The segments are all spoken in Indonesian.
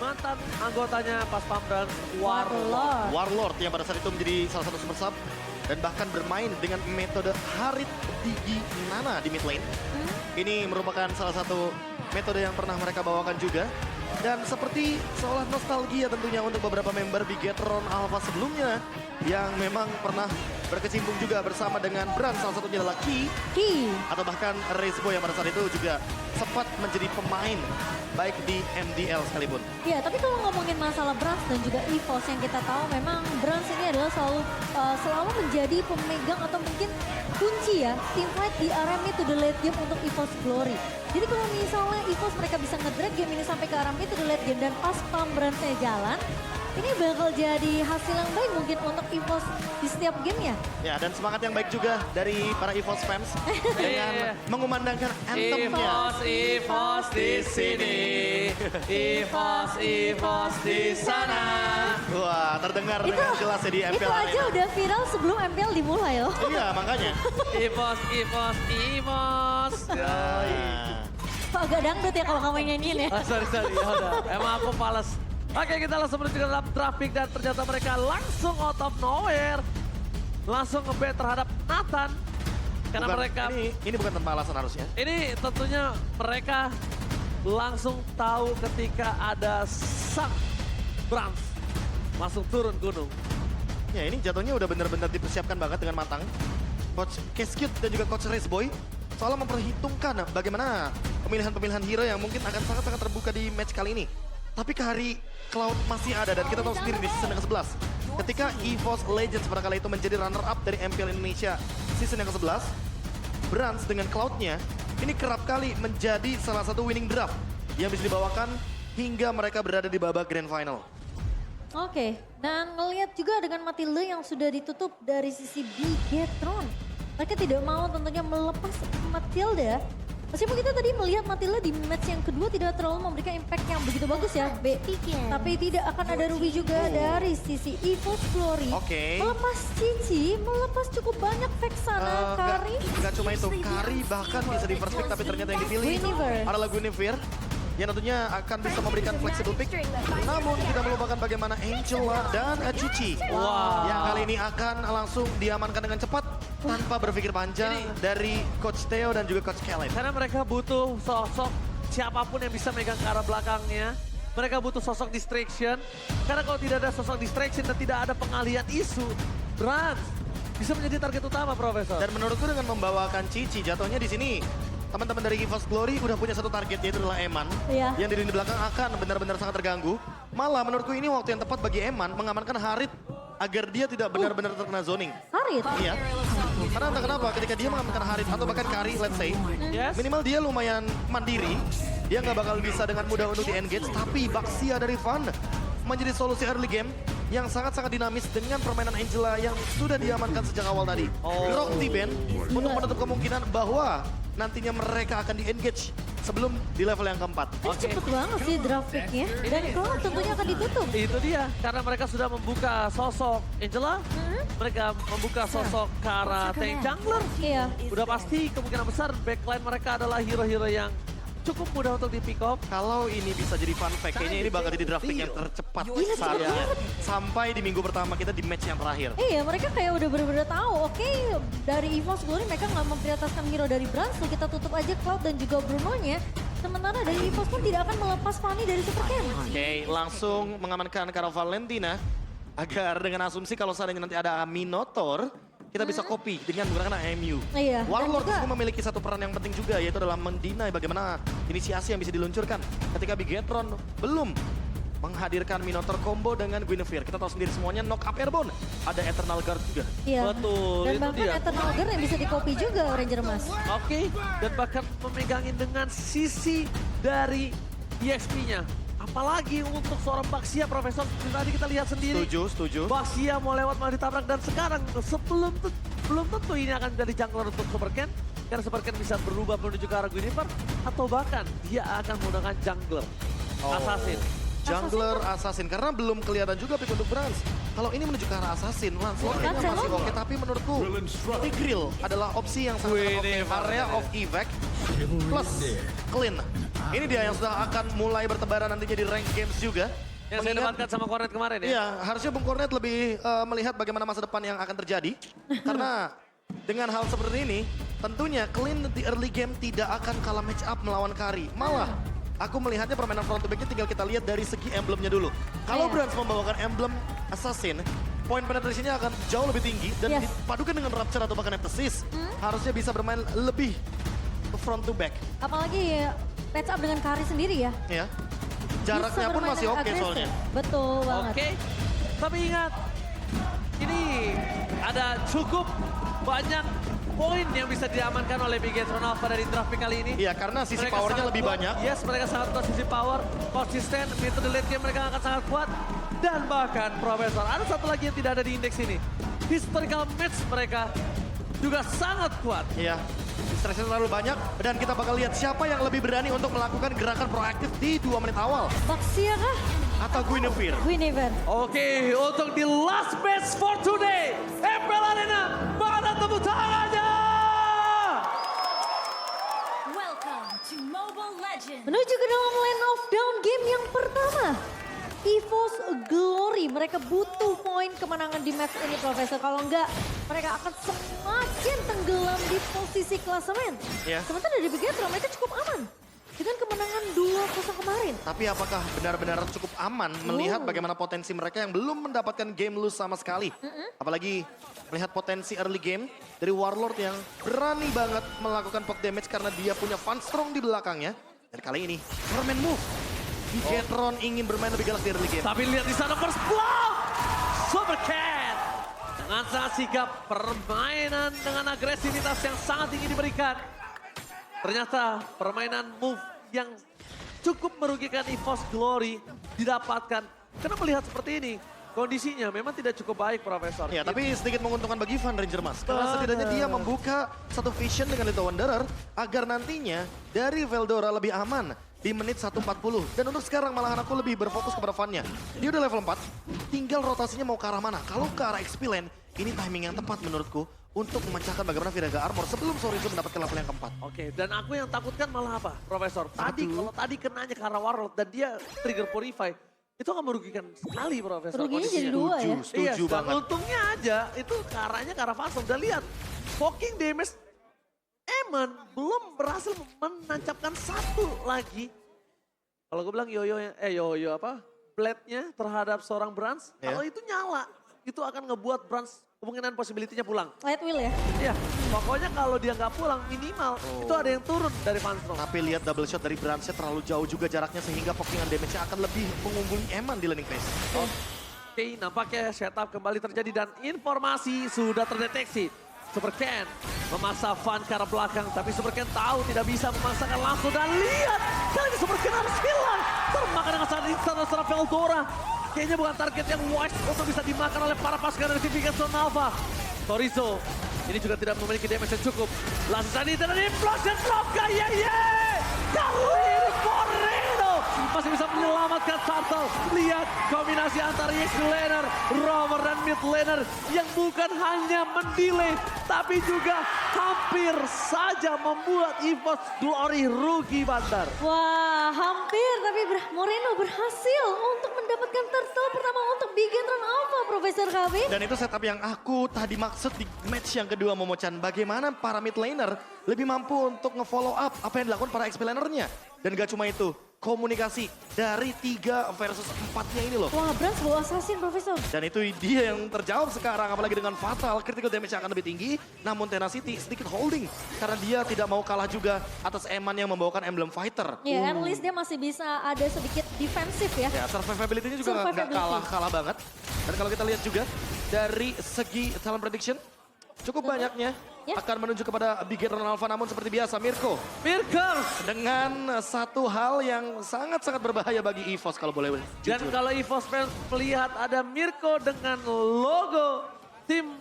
mantan anggotanya pas Pamran, Warlord. Warlord yang pada saat itu menjadi salah satu super sub dan bahkan bermain dengan metode Harit Digi Nana di mid lane. Ini merupakan salah satu metode yang pernah mereka bawakan juga. Dan seperti seolah nostalgia tentunya untuk beberapa member Bigetron Alpha sebelumnya yang memang pernah berkecimpung juga bersama dengan brand, salah satunya adalah Key. Atau bahkan Raizboy yang pada saat itu juga sempat menjadi pemain baik di MDL sekalipun. Ya, tapi kalau ngomongin masalah Brans dan juga EVOS yang kita tahu memang Brans ini adalah selalu menjadi pemegang atau mungkin kunci ya teamfight di area mid to the late game untuk EVOS Glory. Jadi kalau misalnya EVOS mereka bisa nge-drag game ini sampai ke area mid to the late game dan pas Pam Bransnya jalan, ini bakal jadi hasil yang baik mungkin untuk EVOS di setiap gamenya. Ya, dan semangat yang baik juga dari para EVOS fans dengan mengumandangkan anthemnya. EVOS di sini, EVOS di sana. Wah, terdengar dengan jelas ya di MPL Itu aja Arena. udah viral sebelum MPL dimulai loh. Iya, makanya. EVOS. Nah, Kok agak dangdut ya kalau kamu nyanyiin ya. Sorry, ya udah. Emang aku males. Oke, kita langsung menuju ke dalam traffic dan ternyata mereka langsung out of nowhere. Langsung nge-ban terhadap Nathan. Karena mereka... Ini bukan tanpa alasan harusnya. Ini tentunya mereka langsung tahu ketika ada sang Brans langsung turun gunung. Ya, ini jatuhnya udah benar-benar dipersiapkan banget dengan matang. Coach Keskut dan juga Coach Raizboy soalnya memperhitungkan bagaimana pemilihan-pemilihan hero yang mungkin akan sangat-sangat terbuka di match kali ini. Tapi ke hari Cloud masih ada dan kita tahu sendiri di season yang ke-11. Ketika EVOS Legends pada kali itu menjadi runner-up dari MPL Indonesia season yang ke-11, Brans dengan Cloud-nya ini kerap kali menjadi salah satu winning draft yang bisa dibawakan hingga mereka berada di babak grand final. Oke, dan ngelihat juga dengan Matilda yang sudah ditutup dari sisi Bigetron. Mereka tidak mau tentunya melepas Matilda. Meskipun kita tadi melihat Matilda di match yang kedua tidak terlalu memberikan impact yang begitu bagus ya, B. Tapi tidak akan ada rugi juga dari sisi EVOS Glory. Oke. Melepas Cici, melepas cukup banyak Vexana, Kari. Gak cuma itu, Kari bahkan bisa di first pick tapi ternyata yang dipilih Guinevere adalah Guinevere. Yang tentunya akan bisa memberikan flexible pick. Namun tidak melupakan bagaimana Angela dan Cici. Yang kali ini akan langsung diamankan dengan cepat tanpa berpikir panjang dari Coach Theo dan juga Coach Kellen. Karena mereka butuh sosok siapapun yang bisa megang ke arah belakangnya. Mereka butuh sosok distraction. Karena kalau tidak ada sosok distraction dan tidak ada pengalihan isu, Brans bisa menjadi target utama, Profesor. Dan menurutku dengan membawakan Cici, jatuhnya di sini teman-teman dari EVOS Glory udah punya satu target, yaitu adalah Eman. Iya. Yang di lini belakang akan benar-benar sangat terganggu. Malah menurutku ini waktu yang tepat bagi Eman mengamankan Harit agar dia tidak benar-benar terkena zoning. Harit. Iya. Karena entah kenapa ketika dia mengamankan Harit atau bahkan Kari, let's say, Yes. minimal dia lumayan mandiri. Dia nggak bakal bisa dengan mudah untuk di-engage. Tapi Baxia dari Van menjadi solusi early game yang sangat-sangat dinamis dengan permainan Angela yang sudah diamankan sejak awal tadi. Rock T-Band untuk menutup kemungkinan bahwa nantinya mereka akan di-engage sebelum di level yang keempat. Cepet banget sih draft pick-nya. Dan Cloud tentunya akan ditutup. Itu dia, karena mereka sudah membuka sosok Angela, mereka membuka sosok Kara tank jungler. Iya. Udah pasti kemungkinan besar backline mereka adalah hero-hero yang cukup mudah untuk di pick up. Kalau ini bisa jadi fun fact, kayaknya ini bakal jadi draft pick yang tercepat Iya, saatnya. cepet Sampai di minggu pertama kita di match yang terakhir. Iya, mereka kayak udah bener-bener tahu. Oke, dari EVOS Glory mereka nggak memprioritaskan hero dari Brans. So kita tutup aja Cloud dan juga Bruno-nya. Sementara dari EVOS pun tidak akan melepas Fanny dari Super Ken. Oke, langsung mengamankan Kara Valentina agar dengan asumsi kalau seandainya nanti ada Minotaur, kita bisa copy dengan menggunakan AMU. Iya, dan Warlord juga- juga memiliki satu peran yang penting juga, yaitu adalah mendinai bagaimana inisiasi yang bisa diluncurkan ketika Bigetron belum menghadirkan Minotaur combo dengan Guinevere. Kita tahu sendiri semuanya knock up airborne. Ada Eternal Guard juga. Iya. Betul, Dan itu bahkan dia. Eternal Guard yang bisa di-copy juga Ranger Mas. Oke, dan bahkan memegangin dengan sisi dari EXP-nya. Apalagi untuk seorang Baxia, Profesor, tadi kita lihat sendiri. Setuju. Baxia mau lewat malah ditabrak dan sekarang belum tentu ini akan jadi jungler untuk Super Ken. Karena Super Ken bisa berubah menuju ke arah Guinevere atau bahkan dia akan menggunakan jungler. Assassin. Jungler Assassin, karena belum kelihatan juga pick untuk Brans. Kalau ini menuju ke arah Assassin, Lancelot kayaknya masih oke, tapi menurutku Tigreal adalah opsi yang sangat oke. Wih, Area of Evac plus Clean. Ini dia yang sudah akan mulai bertebaran nantinya di rank games juga. Yang saya dapatkan sama Cornet kemarin ya. Iya, harusnya Bung Cornet lebih melihat bagaimana masa depan yang akan terjadi. Karena dengan hal seperti ini, tentunya Clean di early game tidak akan kalah match up melawan Kari. Malah, aku melihatnya permainan front to back-nya tinggal kita lihat dari segi emblemnya dulu. Kalau Iya. Brans membawakan emblem Assassin, point penetrasinya akan jauh lebih tinggi. Dan Yes. dipadukan dengan Rapture atau bahkan Nemesis, harusnya bisa bermain lebih front to back. Apalagi match up dengan Kari sendiri ya. Ya. Bisa Jaraknya pun bermain masih dengan oke agresif. soalnya. Betul banget. Oke, tapi ingat, ini ada cukup banyak poin yang bisa diamankan oleh Bigetron Alpha dari draft pick kali ini. Iya, karena sisi Mereka powernya sangat lebih kuat. banyak. Yes, mereka sangat kuat sisi power, konsisten, mid to the late game mereka akan sangat kuat. Dan bahkan Profesor, ada satu lagi yang tidak ada di indeks ini. Historical match mereka juga sangat kuat. Iya, distraction terlalu banyak dan kita bakal lihat siapa yang lebih berani untuk melakukan gerakan proaktif di 2 menit awal. Baxia kah? Atau Guinevere. Guinevere. Oke, untuk di last match for today, MPL Arena, mana tepuk tangannya? Welcome to Mobile Legends. Menuju ke dalam lane of down game yang pertama. EVOS Glory, mereka butuh poin kemenangan di match ini, Profesor. Kalau enggak, mereka akan semakin tenggelam di posisi klasemen. Iya. Sementara dari Bigetron, mereka cukup aman. Dengan kemenangan 2-0 kemarin. Tapi apakah benar-benar cukup aman melihat bagaimana potensi mereka yang belum mendapatkan game loose sama sekali. Apalagi melihat potensi early game dari Warlord yang berani banget melakukan poke damage karena dia punya Fun Strong di belakangnya. Dan kali ini, Torment move. Bigetron ingin bermain lebih galak di early game. Tapi lihat di sana first blood. Super Cat. Dengan sangat sigap permainan dengan agresivitas yang sangat tinggi diberikan. Ternyata permainan move yang cukup merugikan EVOS Glory didapatkan. Karena melihat seperti ini, kondisinya memang tidak cukup baik, Profesor. Ya, tapi sedikit menguntungkan bagi Van Ranger Mas. Karena Benar. setidaknya dia membuka satu vision dengan Little Wanderer agar nantinya dari Veldora lebih aman di menit 1:40. Dan untuk sekarang malahan aku lebih berfokus kepada Van-nya. Dia udah level 4, tinggal rotasinya mau ke arah mana. Kalau ke arah XP lane, ini timing yang tepat menurutku untuk memecahkan bagaimana Viraga Armor sebelum Sorizo mendapatkan level yang keempat. Oke, dan aku yang takutkan malah apa, Profesor? Kalau tadi kenanya ke arah Warlord dan dia trigger Purify, itu akan merugikan sekali, Profesor. Ruginya jadi kondisinya. 2 ya. Setuju dan banget. untungnya aja itu ke arahnya ke arah Phantom. Udah lihat, poking damage Eman belum berhasil menancapkan satu lagi. Kalau gue bilang blade-nya terhadap seorang Brans, Ya. kalau itu nyala, itu akan ngebuat Brans kemungkinan possibility-nya pulang. Light wheel ya. Iya, pokoknya kalau dia nggak pulang minimal itu ada yang turun dari Fanstrom. Tapi lihat double shot dari Bransnya terlalu jauh juga jaraknya sehingga pokingan damage-nya akan lebih mengungguli Eman di laning phase. Oke, nampaknya setup kembali terjadi dan informasi sudah terdeteksi. Super Ken memaksa Van ke arah belakang, tapi Super Ken tahu tidak bisa memaksakan langsung dan lihat kali ini Super Ken harus hilang. Termakan dengan sangat instan secara Veldora. Kayaknya bukan target yang wise untuk bisa dimakan oleh para pasukan dari Bigetron Alpha. Sorizo ini juga tidak memiliki damage yang cukup. Langsung tadi dan implosion drop kayak kali ini Moreno masih bisa menyelamatkan Turtle. Lihat kombinasi antara EXP laner, roamer dan mid laner yang bukan hanya mendelay tapi juga hampir saja membuat EVOS Glory rugi Bandar. Wah, hampir tapi Moreno berhasil untuk mendapatkan turtle pertama untuk Bigetron Alpha, Profesor KB. Dan itu setup yang aku tadi maksud di match yang kedua, Momochan. Bagaimana para mid laner lebih mampu untuk nge-follow up apa yang dilakukan para XP lanernya. Dan gak cuma itu, komunikasi dari 3 versus 4-nya ini loh. Wah, Brans bawa assassin, Profesor. Dan itu dia yang terjawab sekarang, apalagi dengan fatal, critical damage akan lebih tinggi. Namun Tenacity sedikit holding, karena dia tidak mau kalah juga atas Eman yang membawakan emblem fighter. Ya, at least dia masih bisa ada sedikit defensif ya. Ya, survivability-nya juga nggak Survivability. kalah banget. Dan kalau kita lihat juga, dari segi talent prediction, cukup banyaknya Ya. akan menuju kepada Bigetron Alpha. Namun seperti biasa, Mirko Mirkers! dengan satu hal yang sangat-sangat berbahaya bagi EVOS kalau boleh Dan jujur. kalau EVOS fans melihat ada Mirko dengan logo tim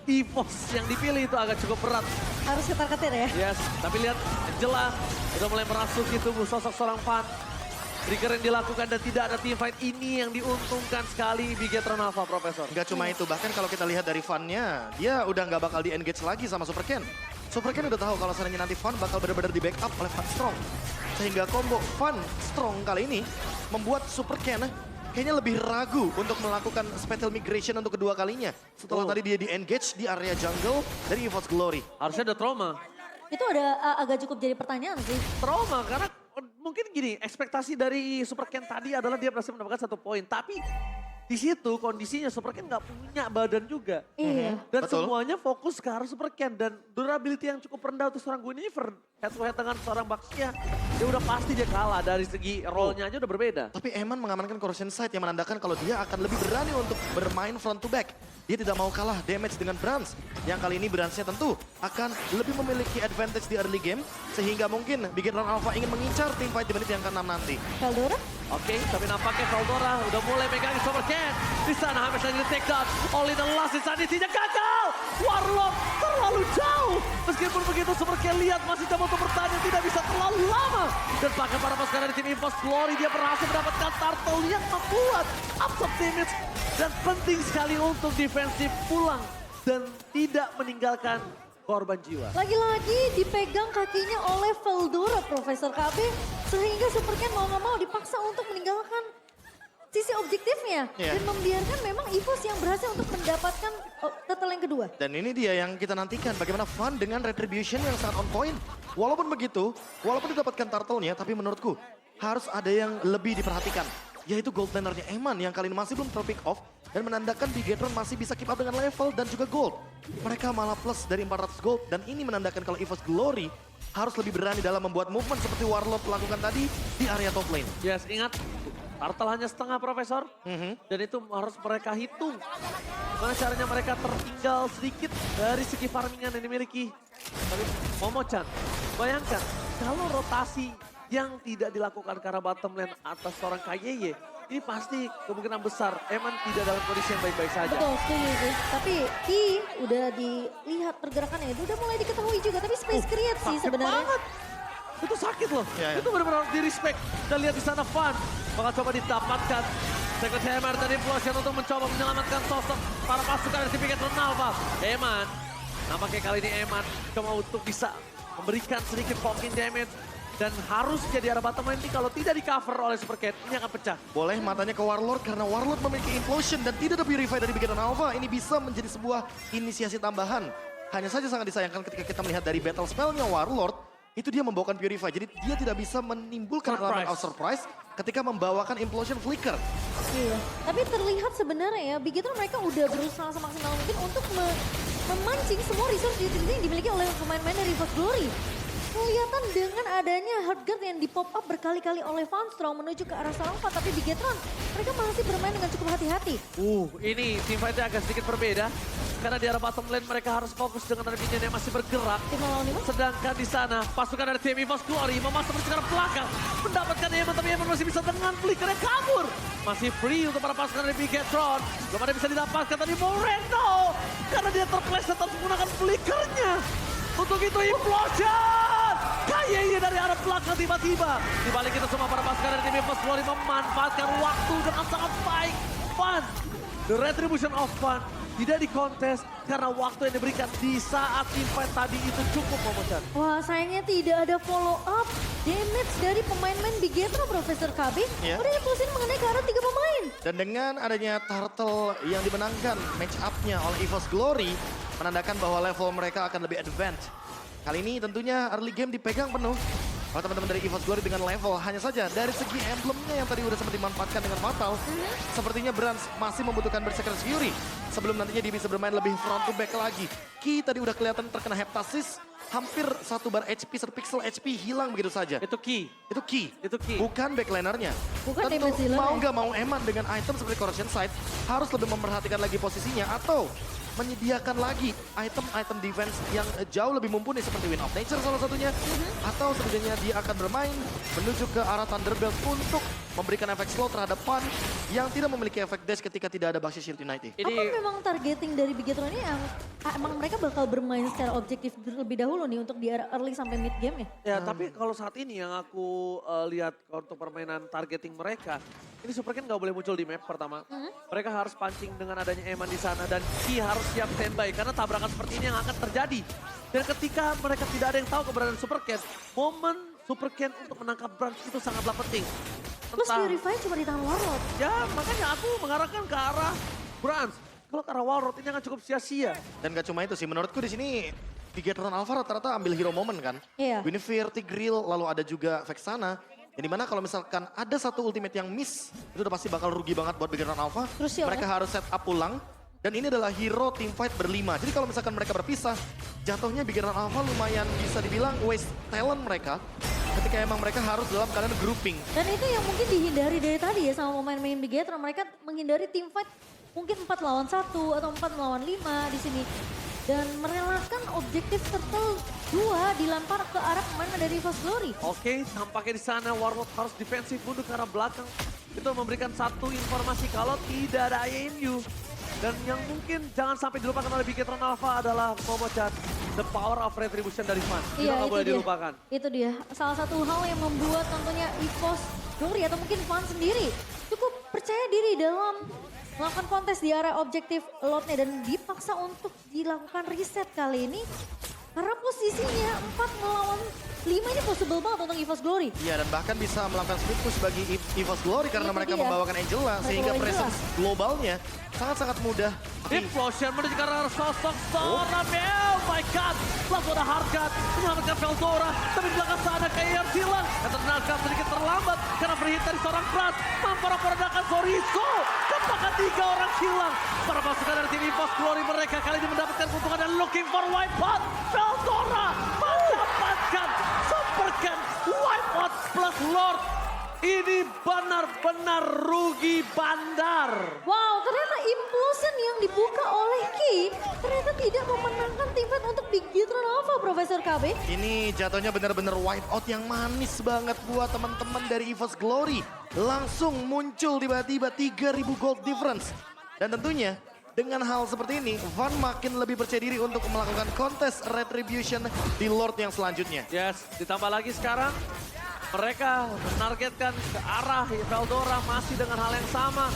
EVOS yang dipilih itu agak cukup berat. Harus ketar-ketir ya. Yes, tapi lihat Angela udah mulai merasuki tubuh sosok seorang Van. Trigger yang dilakukan dan tidak ada team fight ini yang diuntungkan sekali Bigetron Alpha, Profesor. Nggak cuma itu, bahkan kalau kita lihat dari Van-nya, dia udah nggak bakal di-engage lagi sama Super Ken. Super Ken udah tahu kalau seandainya nanti Van bakal benar-benar di backup oleh Van Strong. Sehingga combo Fun Strong kali ini membuat Super Ken kayaknya lebih ragu untuk melakukan spatial migration untuk kedua kalinya. Setelah tadi dia di-engage di area jungle dari EVOS Glory. Harusnya ada trauma. Itu ada agak cukup jadi pertanyaan sih. Trauma karena mungkin gini, ekspektasi dari Super Ken tadi adalah dia berhasil mendapatkan 1 poin. Tapi di situ kondisinya Super Ken nggak punya badan juga. Iya. Dan Betul. semuanya fokus ke arah Super Ken. Dan durability yang cukup rendah untuk seorang Guinevere. Head to head dengan seorang Baxia, dia udah pasti dia kalah. Dari segi role-nya aja udah berbeda. Tapi Eman mengamankan corrosion sight yang menandakan kalau dia akan lebih berani untuk bermain front to back. Dia tidak mau kalah damage dengan Brans. Yang kali ini Bransnya tentu akan lebih memiliki advantage di early game. Sehingga mungkin Bigetron Alpha ingin mengincar tim fight di menit yang ke-6 nanti. Veldora? Oke, tapi nampaknya Veldora udah mulai megangin Super Ken. Di sana Hames lagi di take down. All in the last di sana tidak gagal. Warlock terlalu jauh. Meskipun begitu Super Ken lihat masih coba untuk bertahan yang tidak bisa terlalu lama. Dan bahkan para pasukan dari tim EVOS Glory dia berhasil mendapatkan turtle yang membuat absorb damage. Dan penting sekali untuk defensif pulang dan tidak meninggalkan korban jiwa. Lagi-lagi dipegang kakinya oleh Veldora, Profesor KB. Sehingga Super Ken mau nggak mau dipaksa untuk meninggalkan sisi objektifnya. Iya. Dan membiarkan memang EVOS yang berhasil untuk mendapatkan turtle yang kedua. Dan ini dia yang kita nantikan. Bagaimana Fun dengan retribution yang sangat on point. Walaupun begitu, walaupun didapatkan turtle-nya, tapi menurutku harus ada yang lebih diperhatikan. Yaitu gold lanernya Eman yang kali ini masih belum terpick off. Dan menandakan Bigetron masih bisa keep up dengan level dan juga gold. Mereka malah plus dari 400 gold. Dan ini menandakan kalau EVOS Glory harus lebih berani dalam membuat movement seperti Warlord lakukan tadi di area top lane. Yes, ingat. Turtle hanya setengah, Profesor. Dan itu harus mereka hitung. Bagaimana caranya mereka tertinggal sedikit dari segi farmingan yang dimiliki. Tapi Momo-chan, bayangkan kalau rotasi yang tidak dilakukan ke arah bottom lane atas seorang KYY, ini pasti kemungkinan besar Eman tidak dalam kondisi yang baik-baik saja. Betul, setuju sih. Tapi Ki udah dilihat pergerakannya, itu udah mulai diketahui juga. Tapi space create sih Sakit sebenarnya. banget. Itu sakit loh. Ya, ya. Itu benar-benar harus di-respect. Dan lihat di sana Fun. Bakal coba didapatkan. Second Hammer dan Implosion untuk mencoba menyelamatkan sosok para pasukan dari Bigetron Alpha. Eman. Nampaknya kali ini Eman coba untuk bisa memberikan sedikit poking damage. Dan harus jadi arah bottom lane ini kalau tidak di cover oleh Super Ken, ini akan pecah. Boleh matanya ke Warlord karena Warlord memiliki implosion dan tidak ada purify dari Bigetron Alpha. Ini bisa menjadi sebuah inisiasi tambahan. Hanya saja sangat disayangkan ketika kita melihat dari battle spellnya Warlord, itu dia membawakan purify. Jadi dia tidak bisa menimbulkan elemen of surprise ketika membawakan implosion flicker. Iya. Tapi terlihat sebenarnya ya, Bigetron mereka udah berusaha semaksimal mungkin untuk memancing semua resource utility yang dimiliki oleh pemain-pemain dari EVOS Glory. Kelihatan dengan adanya Heartguard yang di-pop up berkali-kali oleh Funstrong menuju ke arah Salangpa. Tapi Bigetron, mereka masih bermain dengan cukup hati-hati. Ini team fight-nya agak sedikit berbeda. Karena di arah bottom lane mereka harus fokus dengan ada minion yang masih bergerak. 5 lawan 5. Sedangkan di sana pasukan dari tim EVOS Glory memasuk ke arah belakang. Mendapatkan Eman, tapi Eman masih bisa dengan flickernya kabur. Masih free untuk para pasukan dari Bigetron. Belum ada bisa didapatkan tadi Moreno. Karena dia terpleset harus menggunakan flickernya. Untuk itu implosion. KYY dari arah belakang tiba-tiba. Di balik itu semua para pasukan dari tim EVOS Glory memanfaatkan waktu dengan sangat baik. Fun. The retribution of Fun tidak dikontes karena waktu yang diberikan di saat team fight tadi itu cukup, Momo-chan. Wah, sayangnya tidak ada follow up damage dari pemain-pemain Bigetron, Profesor KB. Ya. Udah implosin mengenai ke arah 3 pemain. Dan dengan adanya turtle yang dimenangkan match up-nya oleh EVOS Glory, menandakan bahwa level mereka akan lebih advance. Kali ini tentunya early game dipegang penuh oleh teman-teman dari EVOS Glory dengan level. Hanya saja dari segi emblemnya yang tadi udah sempat dimanfaatkan dengan fatal, sepertinya Brans masih membutuhkan Berserker's Fury sebelum nantinya dia bisa bermain lebih front to back lagi. Ki tadi udah kelihatan terkena heptasis, hampir 1 bar HP, 1 pixel HP hilang begitu saja. Itu key. Itu Ki, Itu Ki. bukan backlinernya. Bukan Tentu damage dealer mau ya. nggak mau Eman dengan item seperti Corrosion Sight harus lebih memperhatikan lagi posisinya atau menyediakan lagi item-item defense yang jauh lebih mumpuni seperti Wind of Nature salah satunya. Atau setidaknya dia akan bermain menuju ke arah Thunderbelt untuk memberikan efek slow terhadap Fun yang tidak memiliki efek dash ketika tidak ada Baxia Shield United. Apa memang targeting dari Bigetron ini yang emang mereka bakal bermain secara objektif terlebih dahulu nih untuk di area early sampai mid game ya? Ya, tapi kalau saat ini yang aku lihat untuk permainan targeting mereka, ini Super Ken nggak boleh muncul di map pertama. Mereka harus pancing dengan adanya Eman di sana dan Ki harus siap standby karena tabrakan seperti ini yang akan terjadi. Dan ketika mereka tidak ada yang tahu keberadaan Super Ken, momen Super Ken untuk menangkap Brans itu sangatlah penting. Plus Purify cuma di tangan Warlord. Ya makanya aku mengarahkan ke arah Brans. Kalau ke arah Warlord ini akan cukup sia-sia. Dan gak cuma itu sih, menurutku di sini Bigetron Alpha rata-rata ambil hero moment kan. Iya. Guinevere, Tigreal, lalu ada juga Vexana. Yang dimana kalau misalkan ada satu ultimate yang miss, itu udah pasti bakal rugi banget buat Bigetron Alpha. Krusial, Mereka harus set up ulang. Dan ini adalah hero team fight berlima. Jadi kalau misalkan mereka berpisah, jatuhnya Bigetron Alpha lumayan bisa dibilang waste talent mereka. Ketika emang mereka harus dalam keadaan grouping. Dan itu yang mungkin dihindari dari tadi ya sama pemain-pemain Bigetron. Mereka menghindari team fight mungkin 4 lawan 1 atau 4 lawan 5 di sini. Dan merelakan objektif turtle 2 dilempar ke arah pemain dari Force Glory. Oke, tampaknya di sana Warlord harus defensif mundur ke arah belakang. Itu memberikan satu informasi kalau tidak ada IMU. Dan yang mungkin jangan sampai dilupakan oleh Bigetron Alpha adalah memecah the power of retribution dari Fan. Itu nggak boleh dilupakan. Itu dia. Salah satu hal yang membuat tentunya EVOS Glory atau mungkin Fan sendiri cukup percaya diri dalam melakukan kontes di area objektif lotnya dan dipaksa untuk dilakukan reset kali ini. Karena posisinya 4 melawan 5 ini possible banget untuk EVOS Glory. Iya, dan bahkan bisa melakukan split push bagi EVOS Glory karena Itu mereka dia. membawakan Angela. Sehingga membawa Angela. presence globalnya sangat-sangat mudah. Implosion menuju ke arah sosok Sora. Oh my god. Langsung ada Hardcat menyelamatkan Veldora. Tapi di belakang sana kayak hilang. Dan tenaga sedikit terlambat karena berhit dari seorang Brans. Mampara-peradakan Zorizo. Apakah 3 orang hilang. Para pasukan dari tim EVOS Glory mereka kali ini mendapatkan keuntungan dan looking for wipeout. Veldora mendapatkan Super Ken wipeout plus Lord. Ini benar-benar rugi bandar. Wow, ternyata implosion yang dibuka oleh Ki ternyata tidak memenangkan tim fight untuk Bigetron Alpha, Profesor KB. Ini jatuhnya benar-benar wipeout yang manis banget buat teman-teman dari EVOS Glory. Langsung muncul tiba-tiba 3000 gold difference. Dan tentunya dengan hal seperti ini, Van makin lebih percaya diri untuk melakukan kontes retribution di Lord yang selanjutnya. Yes, ditambah lagi sekarang mereka menargetkan ke arah Veldora masih dengan hal yang sama.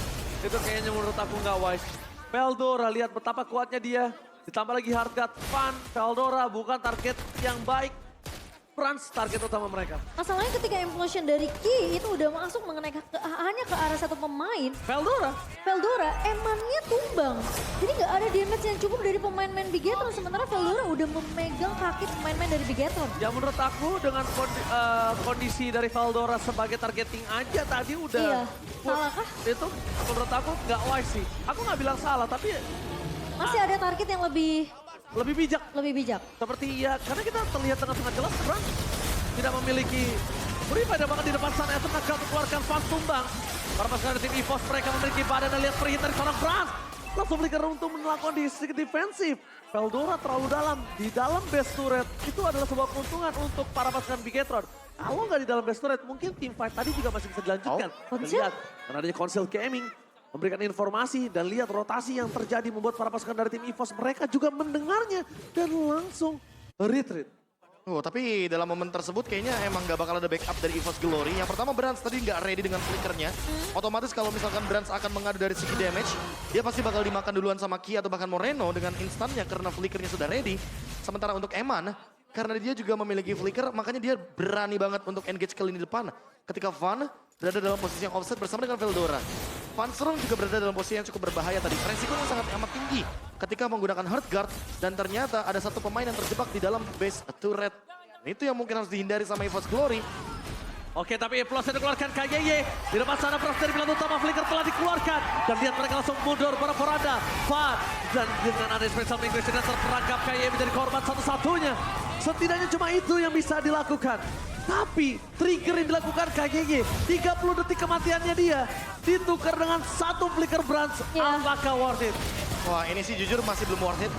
Itu kayaknya menurut aku nggak wise. Veldora lihat betapa kuatnya dia. Ditambah lagi Hardcat, Fan, Veldora bukan target yang baik. Brans target utama mereka. Masalahnya ketika implosion dari Ki itu udah masuk mengenai hanya ke arah satu pemain. Veldora emannya tumbang. Jadi nggak ada damage yang cukup dari pemain-pemain Bigetron. Sementara Veldora udah memegang kaki pemain-pemain dari Bigetron. Ya menurut aku dengan kondisi dari Veldora sebagai targeting aja tadi udah. Iya, salah kah? Itu menurut aku nggak wise sih. Aku nggak bilang salah tapi Masih ada target yang lebih bijak. bijak. Seperti ya, karena kita terlihat sangat jelas Brans tidak memiliki Purify dan bahkan di depan sana itu gagal untuk keluarkan Fan tumbang. Para pasukan dari tim EVOS mereka memiliki badan dan lihat perhit dari seorang Brans. Langsung beli untuk melakukan sedikit defensif. Veldora terlalu dalam, di dalam base turret itu adalah sebuah keuntungan untuk para pasukan Bigetron. Kalau nggak di dalam base turret mungkin team fight tadi juga masih bisa dilanjutkan. Dan lihat, karena adanya Council Gaming memberikan informasi dan lihat rotasi yang terjadi membuat para pasukan dari tim EVOS mereka juga mendengarnya dan langsung retreat. Oh, tapi dalam momen tersebut kayaknya emang gak bakal ada backup dari EVOS Glory. Yang pertama Brans tadi gak ready dengan flickernya. Otomatis kalau misalkan Brans akan mengadu dari segi damage, dia pasti bakal dimakan duluan sama Ki atau bahkan Moreno dengan instannya karena flickernya sudah ready. Sementara untuk Eman, karena dia juga memiliki flicker, makanya dia berani banget untuk engage ke lini depan. Ketika Van berada dalam posisi yang offset bersama dengan Veldora. Van Strong juga berada dalam posisi yang cukup berbahaya tadi. Resikonya sangat amat tinggi ketika menggunakan Hard Guard. Dan ternyata ada satu pemain yang terjebak di dalam base turret. Itu yang mungkin harus dihindari sama EVOS Glory. Oke, tapi implosion dikeluarkan KYY. Di depan sana Brans dari pilihan utama flicker telah dikeluarkan. Dan lihat mereka langsung mundur para Poranda. Van dan dengan ada special migration yang terperangkap KYY menjadi korban satu-satunya. Setidaknya cuma itu yang bisa dilakukan. Tapi trigger yang dilakukan KYY, 30 detik kematiannya dia ditukar dengan satu flicker Brans. Apakah worth it? Wah, ini sih jujur masih belum worth it.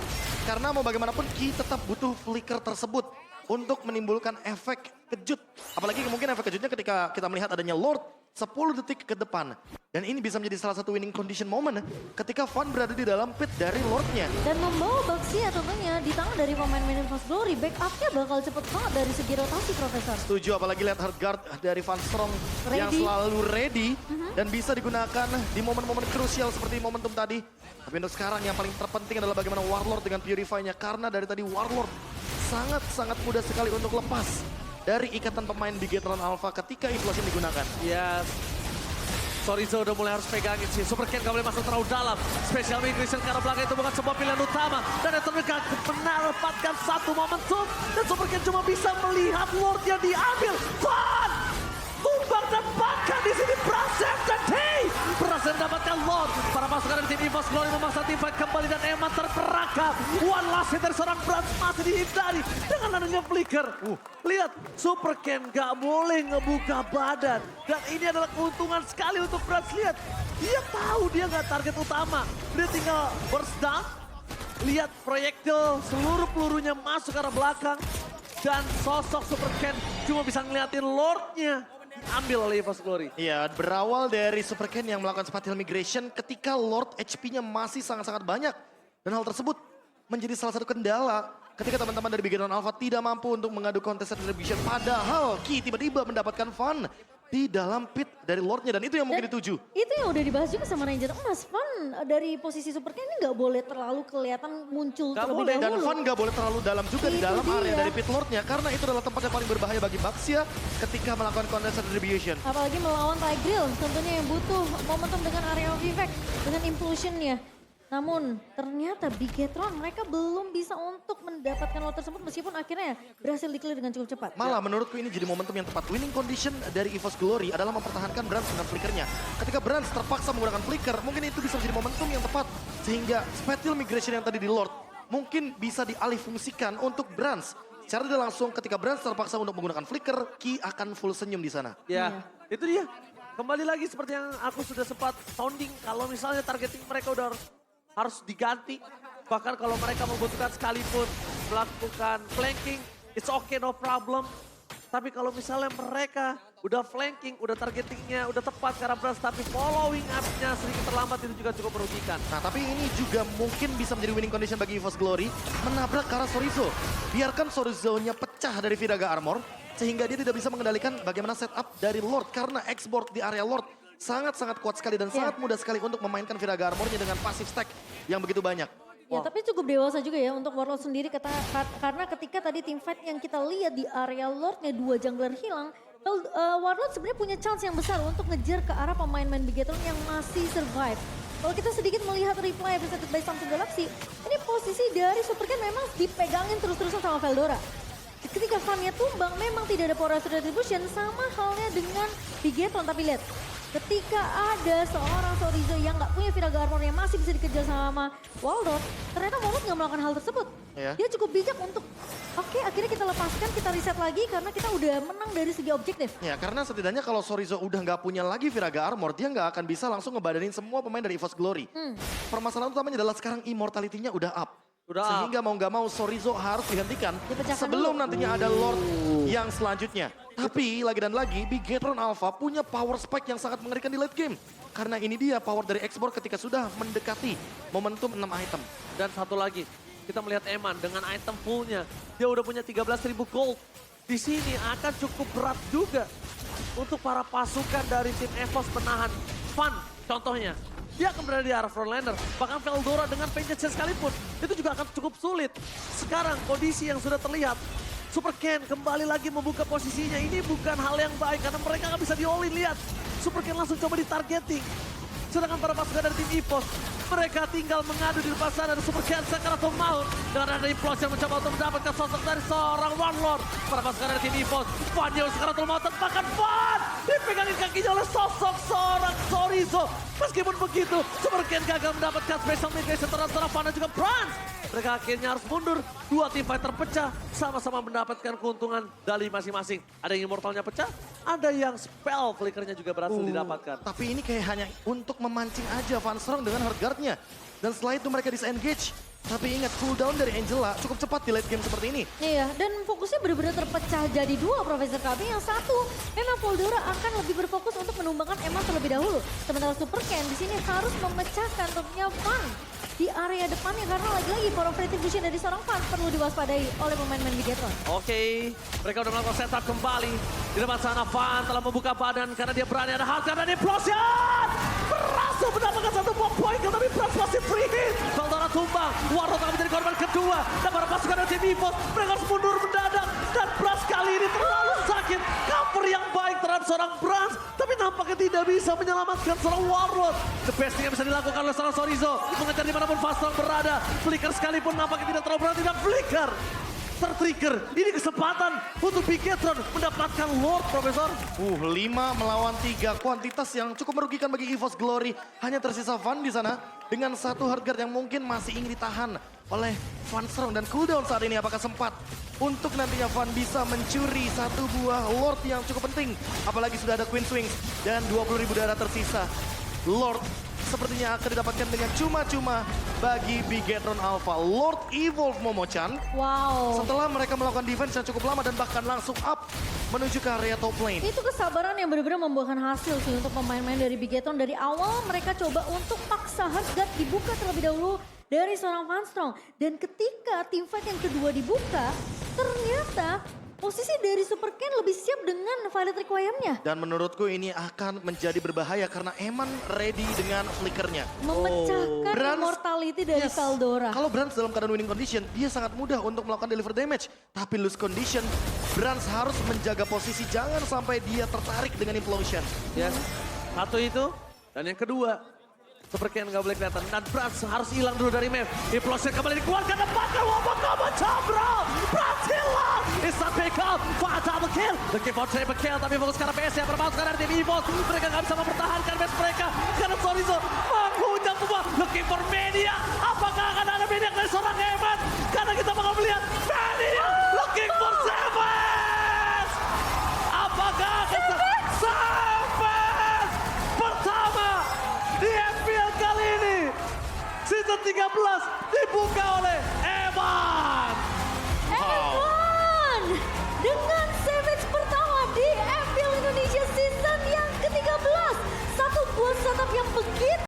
Karena mau bagaimanapun Ki tetap butuh flicker tersebut untuk menimbulkan efek kejut. Apalagi mungkin efek kejutnya ketika kita melihat adanya Lord 10 detik ke depan. Dan ini bisa menjadi salah satu winning condition moment ketika Van berada di dalam pit dari Lordnya. Dan membawa Baxia tentunya di tangan dari pemain-pemain EVOS Glory. Backupnya bakal cepet banget dari segi rotasi, Profesor. Setuju, apalagi lihat Hard Guard dari Van Strong yang selalu ready. Dan bisa digunakan di momen-momen krusial seperti momentum tadi. Tapi untuk sekarang yang paling terpenting adalah bagaimana Warlord dengan Purify-nya. Karena dari tadi Warlord sangat-sangat mudah sekali untuk lepas dari ikatan pemain Bigetron Alpha ketika Implosion digunakan. Yes. Sorizo udah mulai harus pegangin sih. Super Ken gak boleh masuk terlalu dalam. Special Migration ke arah belakang itu bukan sebuah pilihan utama. Dan yang terdekat mendapatkan satu momentum. Dan Super Ken cuma bisa melihat Lordnya diambil. Fun! Tumbang dan bahkan di sini Brasem dan Tay berhasil mendapatkan Lord. Para pasukan dari tim EVOS Glory memaksa tim fight kembali dan Eman terperangkap. One last hit dari seorang Brans masih dihindari dengan adanya flicker. Lihat, Super Ken gak boleh ngebuka badan. Dan ini adalah keuntungan sekali untuk Brans. Lihat, dia tahu dia gak target utama. Dia tinggal burst down. Lihat proyektil seluruh pelurunya masuk ke arah belakang. Dan sosok Super Ken cuma bisa ngeliatin Lordnya ambil oleh EVOS Glory. Iya, berawal dari Super Ken yang melakukan spatial migration ketika Lord HP-nya masih sangat-sangat banyak. Dan hal tersebut menjadi salah satu kendala ketika teman-teman dari Bigetron Alpha tidak mampu untuk mengadu contested retribution. Padahal Ki tiba-tiba mendapatkan fun di dalam pit dari Lordnya dan itu yang mungkin dituju. Itu yang udah dibahas juga sama Ranger Emas. Fun dari posisi Super Ken ini nggak boleh terlalu kelihatan muncul Nggak terlebih boleh, dahulu. Dan Fun gak boleh terlalu dalam juga di Itu dalam area dia. dari pit Lordnya karena itu adalah tempat yang paling berbahaya bagi Baxia ketika melakukan contested retribution. Apalagi melawan Tigreal, tentunya yang butuh momentum dengan area of effect, dengan implosionnya. Namun ternyata Bigetron mereka belum bisa untuk mendapatkan lot tersebut meskipun akhirnya berhasil di-clear dengan cukup cepat. Malah menurutku ini jadi momentum yang tepat. Winning condition dari EVOS Glory adalah mempertahankan Brans dengan flickernya. Ketika Brans terpaksa menggunakan flicker, mungkin itu bisa menjadi momentum yang tepat. Sehingga spatial migration yang tadi di Lord mungkin bisa dialihfungsikan untuk Brans. Secara tidak langsung ketika Brans terpaksa untuk menggunakan flicker, Ki akan full senyum di sana. Ya, itu dia. Kembali lagi seperti yang aku sudah sempat sounding. Kalau misalnya targeting mereka udah harus diganti. Bahkan kalau mereka membutuhkan sekalipun melakukan flanking, it's okay, no problem. Tapi kalau misalnya mereka udah flanking, udah targetingnya, udah tepat karena Brans, tapi following up-nya sedikit terlambat itu juga cukup merugikan. Nah tapi ini juga mungkin bisa menjadi winning condition bagi EVOS Glory. Menabrak ke arah Sorizo. Biarkan Sorizo-nya pecah dari Viraga Armor. Sehingga dia tidak bisa mengendalikan bagaimana setup dari Lord. Karena export di area Lord sangat-sangat kuat sekali dan sangat mudah sekali untuk memainkan Viraga Armornya dengan passive stack yang begitu banyak. Ya, tapi cukup dewasa juga ya untuk Warlord sendiri karena ketika tadi team fight yang kita lihat di area Lordnya 2 jungler hilang, Warlord sebenarnya punya chance yang besar untuk ngejar ke arah pemain-pemain Bigetron yang masih survive. Kalau kita sedikit melihat replay presented by Samsung Galaxy, ini posisi dari Super Ken memang dipegangin terus-terusan sama Veldora. Ketika Funnya tumbang memang tidak ada power retribution, sama halnya dengan Bigetron, tapi lihat. Ketika ada seorang Sorizo yang nggak punya Viraga Armor yang masih bisa dikejar sama Waldorf, ternyata Waldorf nggak melakukan hal tersebut. Ya. Dia cukup bijak untuk, oke, akhirnya kita lepaskan, kita reset lagi karena kita udah menang dari segi objektif. Ya karena setidaknya kalau Sorizo udah nggak punya lagi Viraga Armor, dia nggak akan bisa langsung ngebadanin semua pemain dari EVOS Glory. Permasalahan utamanya adalah sekarang immortality-nya udah up. Sehingga mau nggak mau Sorizo harus dihentikan Dipecahkan sebelum dulu. nantinya ada Lord yang selanjutnya. Tapi lagi dan lagi Bigetron Alpha punya power spike yang sangat mengerikan di late game. Karena ini dia power dari export ketika sudah mendekati momentum 6 item. Dan satu lagi, kita melihat Eman dengan item fullnya. Dia udah punya 13.000 gold. Di sini akan cukup berat juga untuk para pasukan dari tim EVOS menahan Fun contohnya. Dia akan berada di arah frontliner. Bahkan Veldora dengan Vengeance sekalipun, itu juga akan cukup sulit. Sekarang kondisi yang sudah terlihat, Super Ken kembali lagi membuka posisinya. Ini bukan hal yang baik karena mereka nggak bisa di-all-in. Lihat, Super Ken langsung coba ditargeting. Sedangkan para pasukan dari tim EVOS, mereka tinggal mengadu di depan sana. Super Ken Sakaratul Maut. Dengan ada Implosion mencoba untuk mendapatkan sosok dari seorang One Lord. Para pasukan dari tim EVOS, Fanya Sakaratul Maut bahkan Fan dipegangin kakinya oleh sosok seorang Sorizo. Meskipun begitu, Super Ken gagal mendapatkan special migration terhadap Fan dan juga Brans. Mereka akhirnya harus mundur. Dua tim fight terpecah, sama-sama mendapatkan keuntungan dari masing-masing. Ada yang immortalnya pecah, ada yang spell flickernya juga berhasil didapatkan. Tapi ini kayak hanya untuk memancing aja Van Strong dengan hard guard-nya. Dan setelah itu mereka disengage. Tapi ingat cooldown dari Angela cukup cepat di late game seperti ini. Iya, dan fokusnya benar-benar terpecah jadi dua Profesor KB. Yang satu, memang Voldora akan lebih berfokus untuk menumbangkan Eman terlebih dahulu. Sementara Super Ken di sini harus memecahkan tentunya Fun di area depannya karena lagi-lagi power of retribution dari seorang Fun perlu diwaspadai oleh pemain-pemain Bigetron. Oke, mereka udah melakukan setup kembali. Di depan sana Fan telah membuka badan karena dia berani ada hardcore dan implosion. Berhasil mendapatkan satu buah poin tapi Brans masih free hit. Veldora tumbang, Warlord akan menjadi korban kedua. Dan para pasukan dari tim EVOS, mereka harus mundur mendadak. Dan Dan Brans kali ini terlalu sakit. Cover yang baik terhadap seorang Brans. Tapi nampaknya tidak bisa menyelamatkan seorang Warlord. The best thing yang bisa dilakukan oleh seorang Sorizo. Mengejar dimanapun Fastron berada. Flicker sekalipun nampaknya tidak terlalu berarti. Dan Flicker tertrigger. Ini kesempatan untuk Bigetron mendapatkan Lord, Profesor. 5 melawan 3, kuantitas yang cukup merugikan bagi EVOS Glory. Hanya tersisa Van di sana dengan satu hardguard yang mungkin masih ingin ditahan oleh Van Strong. Dan cooldown saat ini apakah sempat untuk nantinya Van bisa mencuri satu buah Lord yang cukup penting. Apalagi sudah ada Queen Swings dan 20.000 darah tersisa. Lord sepertinya akan didapatkan dengan cuma-cuma bagi Bigetron Alpha. Lord Evolve Momo-chan. Wow. Setelah mereka melakukan defense yang cukup lama dan bahkan langsung up menuju ke area top lane. Itu kesabaran yang benar-benar membuahkan hasil sih untuk pemain-pemain dari Bigetron. Dari awal mereka coba untuk paksa hardguard dibuka terlebih dahulu dari seorang Van Strong. Dan ketika teamfight yang kedua dibuka, ternyata posisi dari Super Ken lebih siap dengan Violet Requiem-nya. Dan menurutku ini akan menjadi berbahaya karena Eman ready dengan flickernya. Memecahkan Brans- immortality dari Yes. Kaldora. Kalau Brans dalam keadaan winning condition, dia sangat mudah untuk melakukan deliver damage. Tapi lose condition, Brans harus menjaga posisi jangan sampai dia tertarik dengan implosion. Yes. Satu itu. Dan yang kedua. Seperti nggak boleh kelihatan. Dan Brans harus hilang dulu dari map. Implosion kembali dikeluarkan. Dapatkan wabak kamu Cabral. Brans hilang. Isa pick up. Fire double kill. Looking for triple kill. Tapi fokus ke arah PS yang berbounce ke arah tim EVOS. Mereka nggak bisa mempertahankan base mereka. Karena Sorizo menghujam semua. Looking for Mania. Apakah akan ada Mania dari seorang Evan? Karena kita bakal melihat Mania. Looking for Savage. Apakah akan Savage pertama di FPL kali ini. Season 13 dibuka oleh Evan. Evan dengan Savage pertama di FPL Indonesia season yang ke-13. Satu buah setup yang begitu